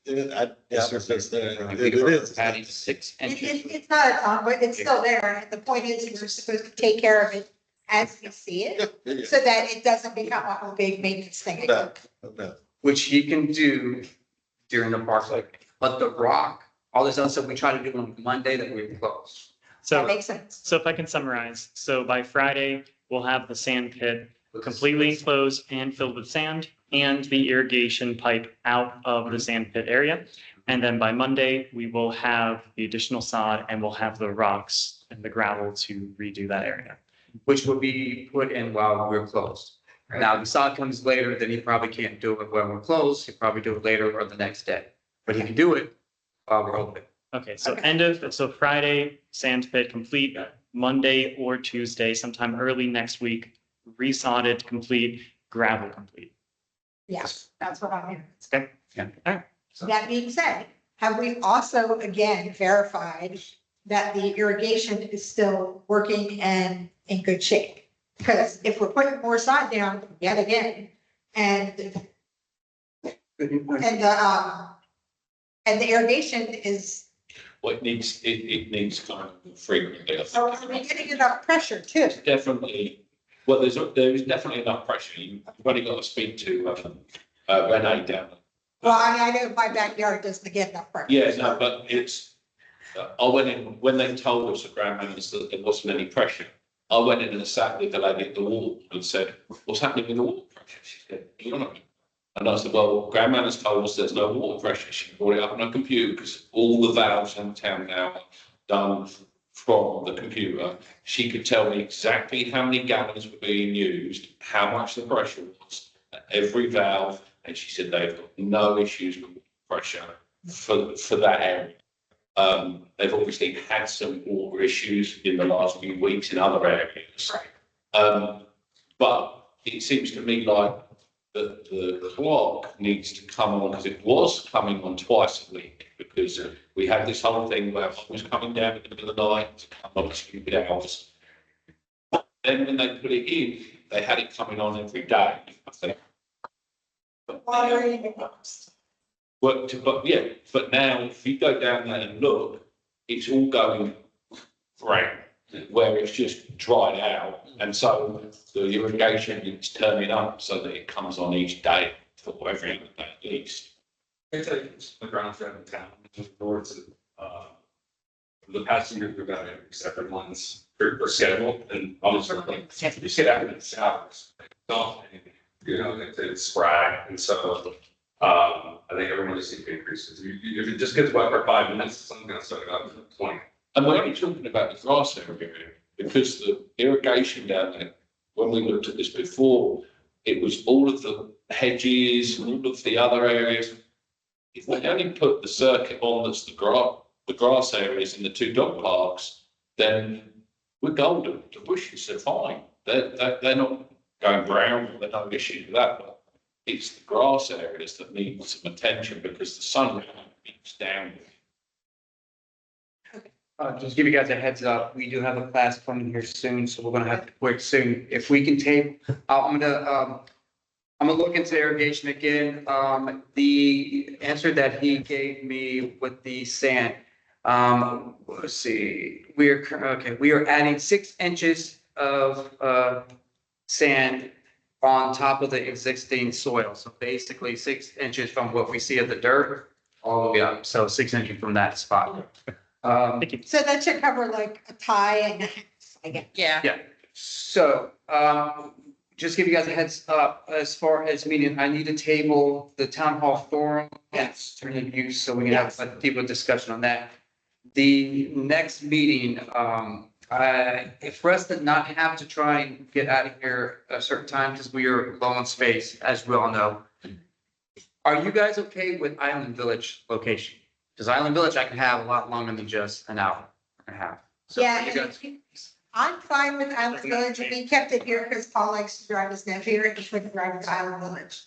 Yes, it We is. were adding 6 inches. It's not a ton, but it's still there. And the point is, we're supposed to take care of it as we see it, Yeah. so that it doesn't become a whole big maintenance thing. No, no. Which he can do during the park, like, but the rock, all this other stuff, we try to do on Monday that we're closed. That So, makes sense. so if I can summarize, so by Friday, we'll have the sand pit completely enclosed and filled with sand, and the irrigation pipe out of the sand pit area. And then by Monday, we will have the additional sod and we'll have the rocks and the gravel to redo that area. Which will be put in while we're closed. Now, if the sod comes later, then you probably can't do it when we're closed. You probably do it later or the next day. But you can do it while we're open. Okay, so Friday, sand pit complete, Monday or Tuesday, sometime early next week, resodded complete, gravel complete. Yes, that's what I'm hearing. Okay? Yeah. All right. That being said, have we also again verified that the irrigation is still working and in good shape? Because if we're putting more sod down yet again, and the irrigation is, Well, it needs kind of frequently. I so think. are we getting enough pressure too? Definitely, well, there is definitely enough pressure. You've only got to speak to Renee down. Well, I know my backyard doesn't get enough pressure. Yeah, no, but it's, I went in, when they told us at Grand Manors that there wasn't any pressure, I went in and sat with the lady at the wall and said, what's happening with the water pressure? She said, you know. And I said, well, Grand Manors told us there's no water pressure. She brought it up on her computer because all the valves in town now are done from the computer. She could tell me exactly how many gallons were being used, how much the pressure was at every valve. And she said they've got no issues with pressure for that area. They've obviously had some water issues in the last few weeks in other areas. But it seems to me like the clock needs to come on, because it was coming on twice a week, because we had this whole thing where I was coming down in the middle of the night to come on stupid hours. Then when they put it in, they had it coming on every day, I think. But now if you go down there and look, it's all going brown, where it's just dried out. And so the irrigation is turning up so that it comes on each day for every other day at least. I tell you, the ground shut in town, north of, the past year, we've got separate ones for schedule, and almost like, you sit out in the showers, don't, you know, it's spry, and so, I think everyone just needs to increase it. If it just gets wet for 5 minutes, someone's gonna start it up to 20. And we're only talking about the grass area, because the irrigation down there, when we looked at this before, it was all of the hedges and all of the other areas. If we only put the circuit on that's the grass areas in the two dog parks, then we're golden. The bushes are fine. They're not going brown, there's no issue with that. But it's the grass areas that need some attention because the sun beats down. Just give you guys a heads up, we do have a class coming here soon, so we're gonna have to quick soon. If we can take, I'm gonna look into irrigation again. The answer that he gave me with the sand, let's see, we are adding 6 inches of, sand on top of the existing soil. So basically 6 inches from what we see of the dirt all the way up. So 6 inches from that spot. Thank you. So that should cover like a tie and a half, I guess. Yeah. So, just give you guys a heads up, as far as meeting, I need to table the town hall forum. Yes. Turn in use, so we can have a deeper discussion on that. The next meeting, for us to not have to try and get out of here a certain time, because we are low on space, as we all know. Are you guys okay with Island Village location? Because Island Village, I can have a lot longer than just an hour and a half. So Yeah, you guys- I'm fine with Island Village. We kept it here because Paul likes to drive his nephew here and he couldn't drive to Island Village.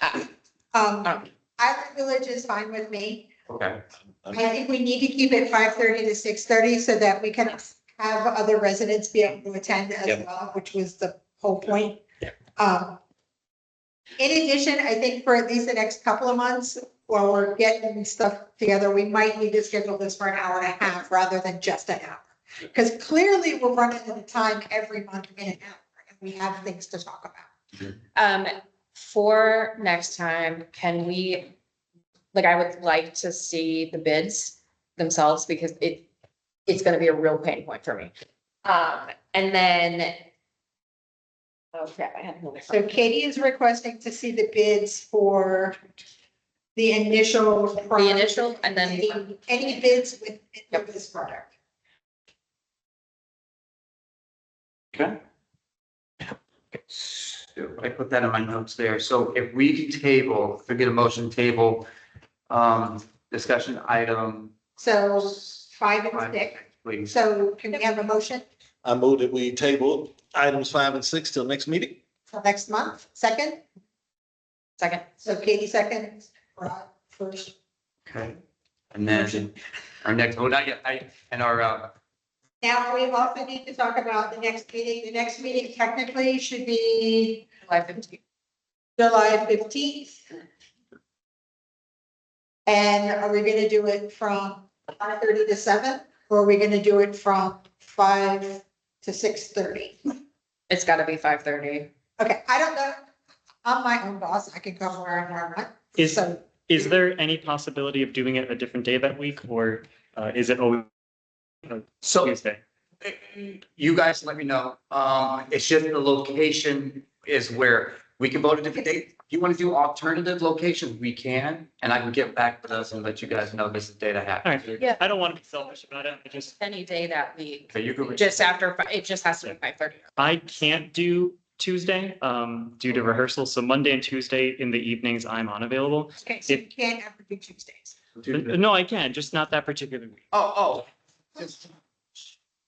Island Village is fine with me. Okay. I think we need to keep it 5:30 to 6:30 so that we can have other residents be able to attend as Yep. well, which was the whole point. In addition, I think for at least the next couple of months, while we're getting stuff together, we might need to schedule this for an hour and a half rather than just an hour. Because clearly we're running out of time every month in an hour and we have things to talk about. For next time, can we, like, I would like to see the bids themselves because it's gonna be a real pain point for me. And then Okay, I had another. So Katie is requesting to see the bids for the initial. The initial and then. Any bids with this product. Okay. So I put that in my notes there. So if we can table, if we get a motion table, discussion item, So 5 and 6. please. So can we have a motion I move that we table items 5 and 6 till next meeting. for next month? Second? Second. So Katie second, Rod first. Okay. And then our next, oh, not yet, and our, Now, we also need to talk about the next meeting. The next meeting technically should be July 15th. July 15th. And are we gonna do it from 5:30 to 7? Or are we gonna do it from 5 to 6:30? It's gotta be 5:30. Okay, I don't know. I'm my own boss. I can come wherever I want. Is, So is there any possibility of doing it a different day that week, or is it always so Tuesday? you guys let me know. It's just the location is where we can vote a different date. If you want to do alternative locations, we can, and I can get back with us and let you guys know this is the date I have. All right. Yeah. I don't want to be selfish about it. I just, Any day that week, Okay, you go. just after, it just has to be 5:30. I can't do Tuesday, due to rehearsals. So Monday and Tuesday in the evenings, I'm unavailable. okay, so you can't ever do Tuesdays. No, I can, just not that particular week. Oh. Just-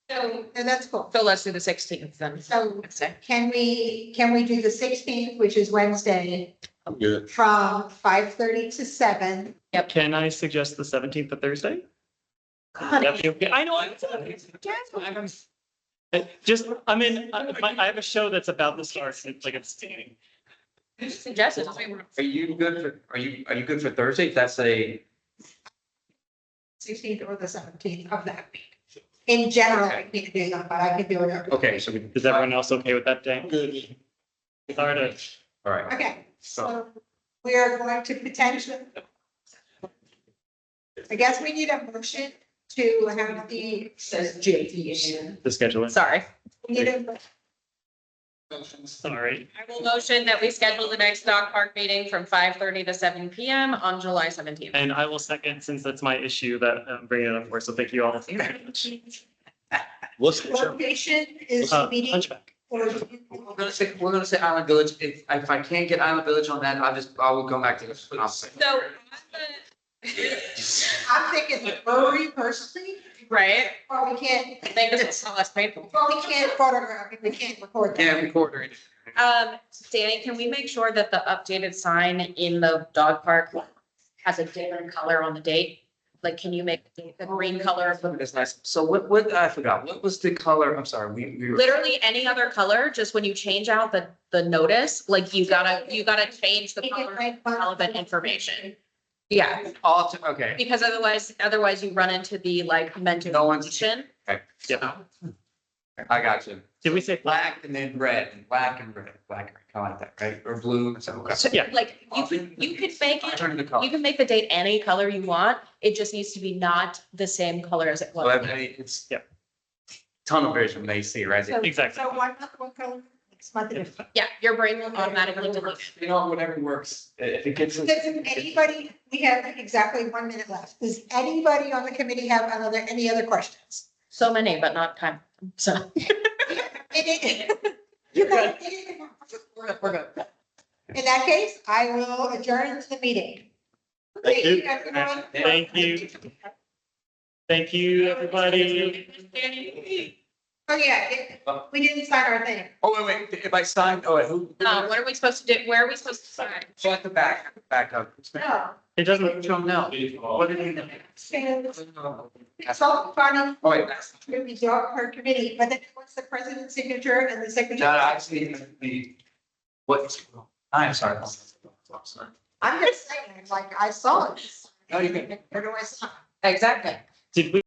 So, and that's cool. So let's do the 16th then. So Wednesday. can we do the 16th, which is Wednesday, I'm good. from 5:30 to 7? Can I suggest the 17th of Thursday? God, That'd be okay. I know. Just, I mean, I have a show that's about to start. It's like it's. suggested. Are you good for, are you good for Thursday? If that's a, 16th or the 17th of that week. In general, I can't do that, but I can do it. okay, so we. Is everyone else okay with that day? Good. Sorry to. All right. Okay, so we are going to potentially. I guess we need a motion to have the. Says JT. The schedule. Sorry. We need a, Sorry. I will motion that we schedule the next dog park meeting from 5:30 to 7 PM on July 17th. And I will second, since that's my issue that I'm bringing it up for. So thank you all. What's the location is the meeting. Hunchback. Or We're gonna say Island Village. If I can't get Island Village on that, I will come back to this. So, I'm thinking Brewery personally, right, or we can't, I think it's less painful. well, we can't photograph, we can't record Yeah, that. recorder. Danny, can we make sure that the updated sign in the dog park has a different color on the date? Like, can you make the green color of the, That's nice. So what, I forgot, what was the color? I'm sorry, we were. literally any other color, just when you change out the notice, like you gotta change the Make it color of red, relevant information. Yeah, Okay. because otherwise you run into the like mental. No one's- confusion. Yeah. I got you. Did we say? Black and then red, and black and red, black and red, kind of like that, right? Or blue, so, okay. So, Yeah. like, you can make it, Turn the color. you can make the date any color you want, it just needs to be not the same color as it So was. it's. Yeah. Tunnel vision, they see, right? So- Exactly. So one month, one color, next month, a different. Yeah, your brain will automatically delete it. You know, whatever works, if it gets. Does anybody, we have exactly 1 minute left. Does anybody on the committee have any other questions? So many, but not time, so. You're good. We're good. In that case, I will adjourn the meeting. Thank you. Everyone. Thank you. Thank you, everybody. Oh, yeah, we didn't sign our thing. Oh, wait, if I sign, oh, wait, who? What are we supposed to do, where are we supposed to sign? So at the back up. No. It doesn't. Don't know. What did he? Consultant Farnham, Oh, wait, that's. to be dog park committee, but then what's the president's signature and the No, secretary? actually, what? I'm sorry. I'm just saying, like, I saw it. No, you can. Where do I sign? Exactly. Did we?